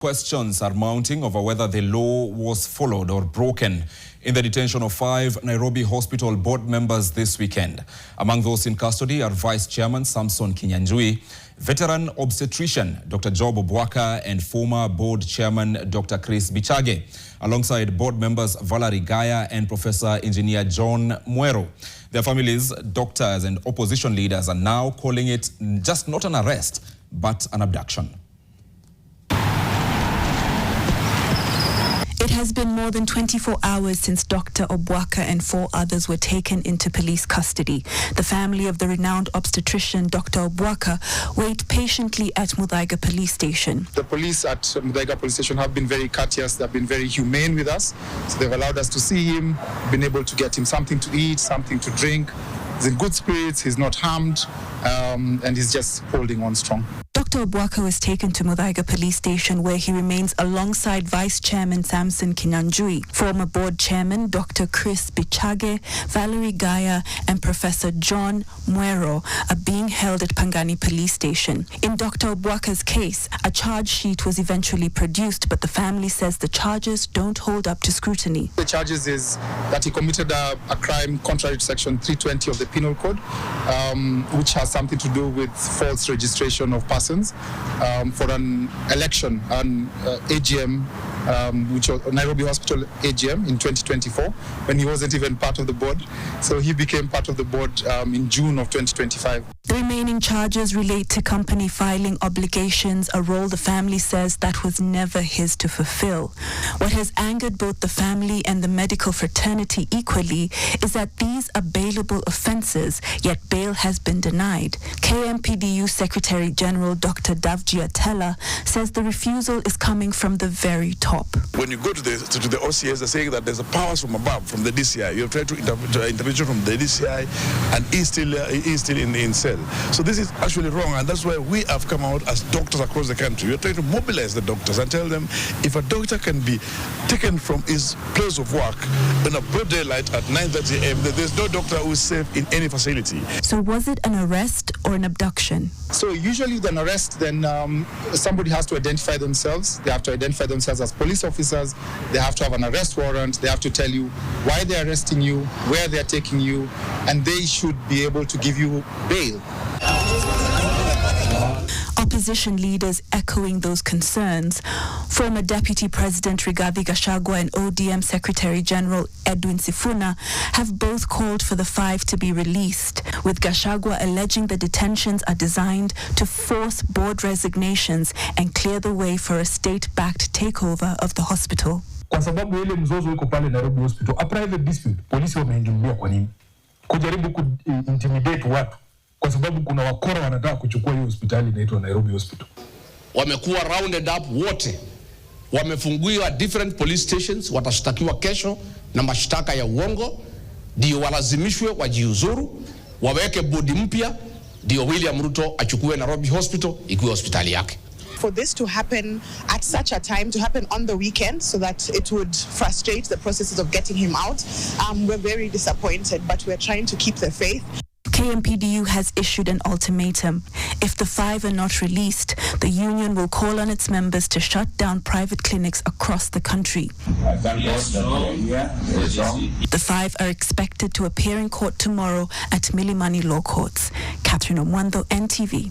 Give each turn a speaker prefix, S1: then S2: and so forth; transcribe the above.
S1: Questions are mounting over whether the law was followed or broken in the detention of 5 Nairobi Hospital board members this weekend. Among those in custody are Vice Chairman Samson Kinyanjui, veteran obstetrician Dr. Job Obwaka, and former board chairman Dr. Chris Bichage, alongside board members Valerie Gaya and Professor Engineer John Mwero. Their families, doctors, and opposition leaders are now calling it just not an arrest, but an abduction.
S2: It has been more than 24 hours since Dr. Obwaka and 4 others were taken into police custody. The family of the renowned obstetrician Dr. Obwaka wait patiently at Muthaiga police station.
S3: The police at Muthaiga police station have been very courteous, they've been very humane with us. So they've allowed us to see him, been able to get him something to eat, something to drink. He's in good spirits, he's not harmed, and he's just holding on strong.
S2: Dr. Obwaka was taken to Muthaiga police station, where he remains alongside Vice Chairman Samson Kinyanjui, former board chairman Dr. Chris Bichage, Valerie Gaya, and Professor John Mwero are being held at Pangani police station. In Dr. Obwaka's case, a charge sheet was eventually produced, but the family says the charges don't hold up to scrutiny.
S3: The charges is that he committed a crime contrary to section 320 of the Penal Code, which has something to do with false registration of persons for an election, an AGM, which was Nairobi Hospital AGM in 2024, when he wasn't even part of the board. So he became part of the board in June of 2025.
S2: The remaining charges relate to company filing obligations, a role the family says that was never his to fulfill. What has angered both the family and the medical fraternity equally is that these are bailable offences, yet bail has been denied. KMPDU Secretary General Dr. Davji Atela says the refusal is coming from the very top.
S4: When you go to the OCS, they're saying that there's a powers from above, from the DCI. You have tried to intervention from the DCI, and he's still in cell. So this is actually wrong, and that's why we have come out as doctors across the country. We're trying to mobilize the doctors and tell them if a doctor can be taken from his place of work in a broad daylight at 9:30 a.m., there's no doctor who is safe in any facility.
S2: So was it an arrest or an abduction?
S3: So usually with an arrest, then somebody has to identify themselves. They have to identify themselves as police officers. They have to have an arrest warrant. They have to tell you why they're arresting you, where they're taking you, and they should be able to give you bail.
S2: Opposition leaders echoing those concerns. Former Deputy President Rigathi Gachagua and ODM Secretary General Edwin Sifuna have both called for the 5 to be released, with Gachagua alleging the detentions are designed to force board resignations and clear the way for a state-backed takeover of the hospital.
S5: Kwa sababu ile mzozo uko pale Nairobi Hospital, a private dispute, polisi wameingilia kwa nini? Kujaribu ku-intimidate watu. Kwa sababu kuna wakora wanataka kuchukua hiyo hospitali inaitwa Nairobi Hospital.
S6: Wamekuwa rounded up wote. Wamefunguliwa different police stations, watashtakiwa kesho na mashtaka ya uongo, ndio walazimishwe wajiuzuru, waweke bodi mpya, ndio William Ruto achukue Nairobi Hospital ikiwa hospitali yake.
S7: For this to happen at such a time, to happen on the weekend, so that it would frustrate the processes of getting him out, we're very disappointed, but we're trying to keep the faith.
S2: KMPDU has issued an ultimatum. If the 5 are not released, the union will call on its members to shut down private clinics across the country. The 5 are expected to appear in court tomorrow at Milimani Law Courts. Catherine Omwando, NTV.